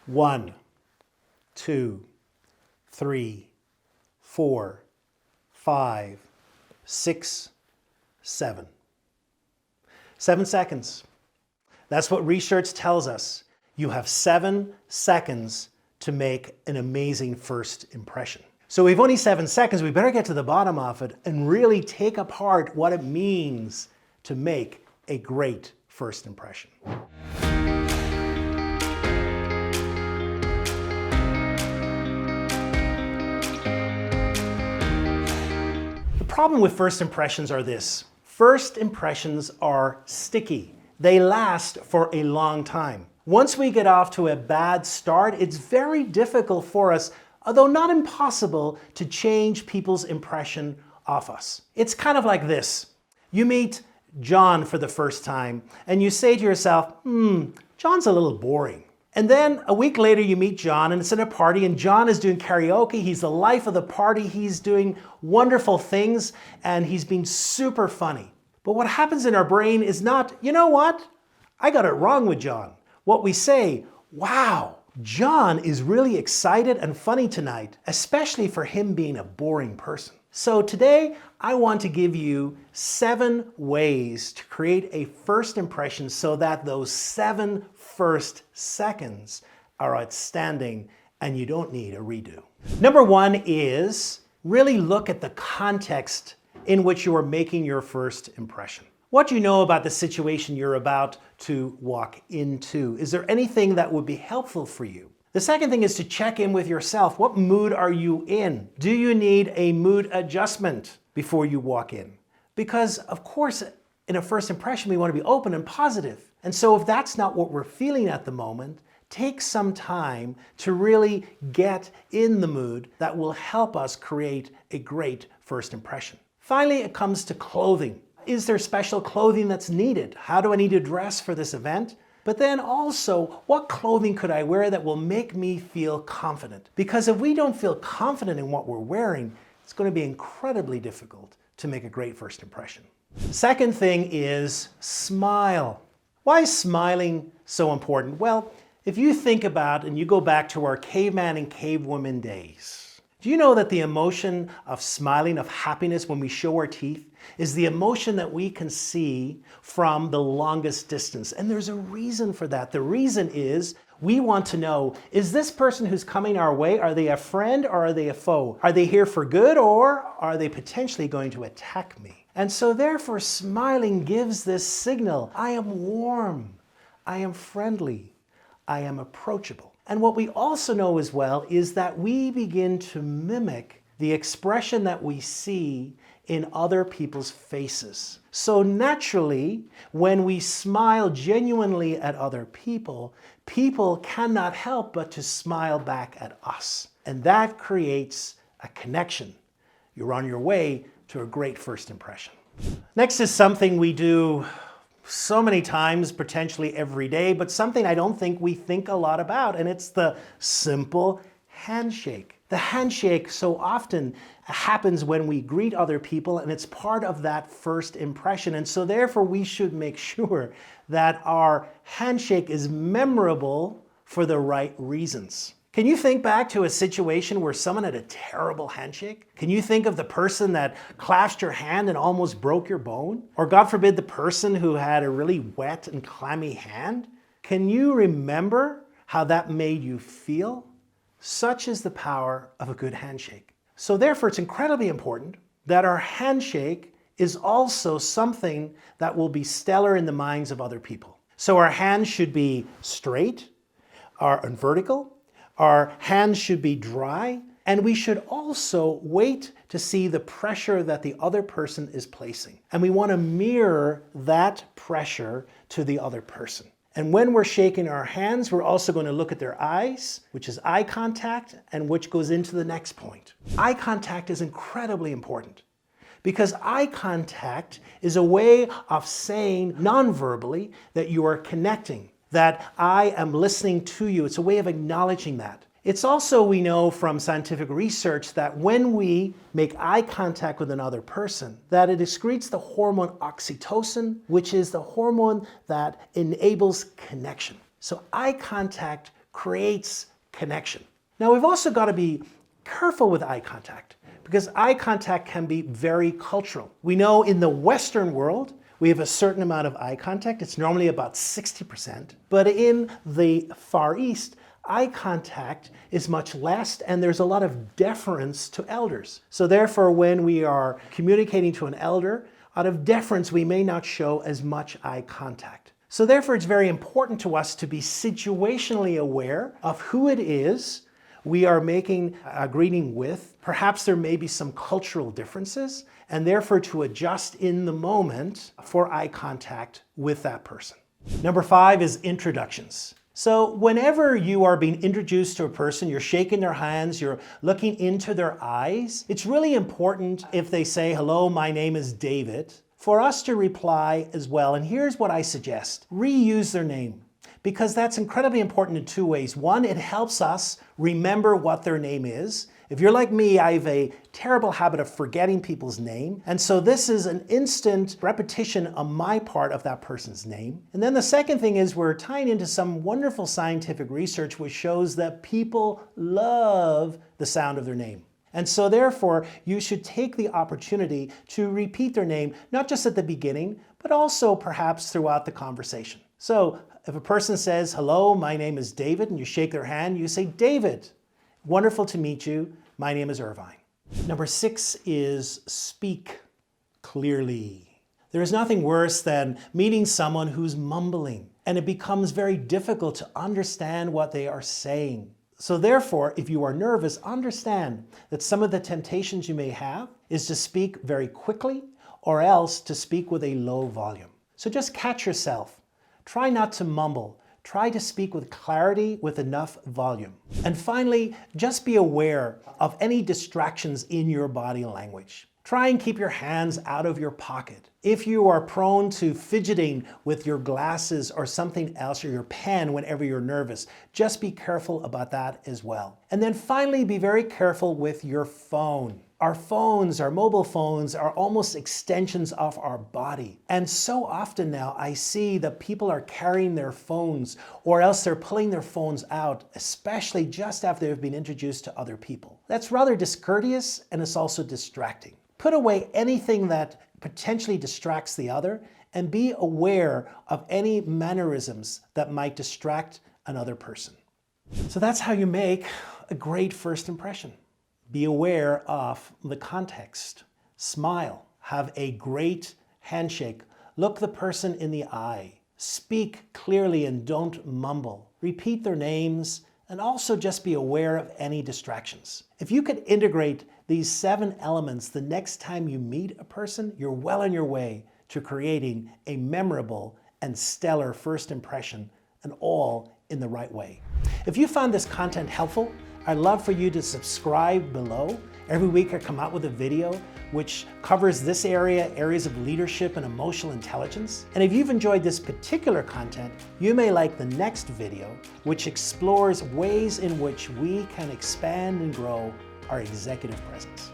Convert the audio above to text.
1, 2, 3, 4, 5, 6, 7. 7 seconds. That's what research tells us. You have 7 seconds to make an amazing first impression. So we've only 7 seconds, we better get to the bottom of it and really take apart what it means to make a great first impression. The problem with first impressions are this. First impressions are sticky. They last for a long time. Once we get off to a bad start, it's very difficult for us, although not impossible, to change people's impression of us. It's kind of like this. You meet John for the first time and you say to yourself, John's a little boring. And then a week later you meet John and it's at a party and John is doing karaoke. He's the life of the party. He's doing wonderful things and he's being super funny. But what happens in our brain is not, you know what? I got it wrong with John. What we say, wow, John is really excited and funny tonight, especially for him being a boring person. So today, I want to give you 7 ways to create a first impression so that those 7 first seconds are outstanding and you don't need a redo. Number 1 is really look at the context in which you are making your first impression. What do you know about the situation you're about to walk into? Is there anything that would be helpful for you? The second thing is to check in with yourself. What mood are you in? Do you need a mood adjustment before you walk in? Because of course, in a first impression, we want to be open and positive. And so if that's not what we're feeling at the moment, take some time to really get in the mood that will help us create a great first impression. Finally, it comes to clothing. Is there special clothing that's needed? How do I need to dress for this event? But then also, what clothing could I wear that will make me feel confident? Because if we don't feel confident in what we're wearing, it's going to be incredibly difficult to make a great first impression. Second thing is smile. Why is smiling so important? Well, if you think about and you go back to our caveman and cavewoman days, do you know that the emotion of smiling, of happiness when we show our teeth, is the emotion that we can see from the longest distance? And there's a reason for that. The reason is we want to know, is this person who's coming our way, are they a friend or are they a foe? Are they here for good or are they potentially going to attack me? And so therefore smiling gives this signal, I am warm, I am friendly, I am approachable. And what we also know as well is that we begin to mimic the expression that we see in other people's faces. So naturally, when we smile genuinely at other people, people cannot help but to smile back at us. And that creates a connection. You're on your way to a great first impression. Next is something we do so many times, potentially every day, but something I don't think we think a lot about, and it's the simple handshake. The handshake so often happens when we greet other people, and it's part of that first impression. And so therefore we should make sure that our handshake is memorable for the right reasons. Can you think back to a situation where someone had a terrible handshake? Can you think of the person that clasped your hand and almost broke your bone? Or God forbid, the person who had a really wet and clammy hand? Can you remember how that made you feel? Such is the power of a good handshake. So therefore, it's incredibly important that our handshake is also something that will be stellar in the minds of other people. So our hands should be straight and vertical. Our hands should be dry, and we should also wait to see the pressure that the other person is placing. And we want to mirror that pressure to the other person. And when we're shaking our hands, we're also going to look at their eyes, which is eye contact, and which goes into the next point. Eye contact is incredibly important because eye contact is a way of saying non-verbally that you are connecting, that I am listening to you. It's a way of acknowledging that. It's also, we know from scientific research, that when we make eye contact with another person, that it excretes the hormone oxytocin, which is the hormone that enables connection. So eye contact creates connection. Now, we've also got to be careful with eye contact because eye contact can be very cultural. We know in the Western world, we have a certain amount of eye contact. It's normally about 60%. But in the Far East, eye contact is much less, and there's a lot of deference to elders. So therefore, when we are communicating to an elder, out of deference, we may not show as much eye contact. So therefore, it's very important to us to be situationally aware of who it is we are making a greeting with. Perhaps there may be some cultural differences, and therefore to adjust in the moment for eye contact with that person. Number 5 is introductions. So whenever you are being introduced to a person, you're shaking their hands, you're looking into their eyes, it's really important if they say, "Hello, my name is David," for us to reply as well. And here's what I suggest. Reuse their name, because that's incredibly important in 2 ways. One, it helps us remember what their name is. If you're like me, I have a terrible habit of forgetting people's name. And so this is an instant repetition on my part of that person's name. And then the second thing is we're tying into some wonderful scientific research which shows that people love the sound of their name. And so therefore, you should take the opportunity to repeat their name, not just at the beginning, but also perhaps throughout the conversation. So if a person says, "Hello, my name is David," and you shake their hand, you say, "David, wonderful to meet you. My name is Irvine." Number 6 is speak clearly. There is nothing worse than meeting someone who's mumbling, and it becomes very difficult to understand what they are saying. So therefore, if you are nervous, understand that some of the temptations you may have is to speak very quickly or else to speak with a low volume. So just catch yourself. Try not to mumble. Try to speak with clarity with enough volume. And finally, just be aware of any distractions in your body language. Try and keep your hands out of your pocket. If you are prone to fidgeting with your glasses or something else or your pen whenever you're nervous, just be careful about that as well. And then finally, be very careful with your phone. Our phones, our mobile phones, are almost extensions of our body. And so often now I see that people are carrying their phones or else they're pulling their phones out, especially just after they've been introduced to other people. That's rather discourteous and it's also distracting. Put away anything that potentially distracts the other and be aware of any mannerisms that might distract another person. So that's how you make a great first impression. Be aware of the context. Smile. Have a great handshake. Look the person in the eye. Speak clearly and don't mumble. Repeat their names and also just be aware of any distractions. If you could integrate these 7 elements the next time you meet a person, you're well on your way to creating a memorable and stellar first impression, and all in the right way. If you found this content helpful, I'd love for you to subscribe below. Every week I come out with a video which covers this area, areas of leadership and emotional intelligence. And if you've enjoyed this particular content, you may like the next video, which explores ways in which we can expand and grow our executive presence.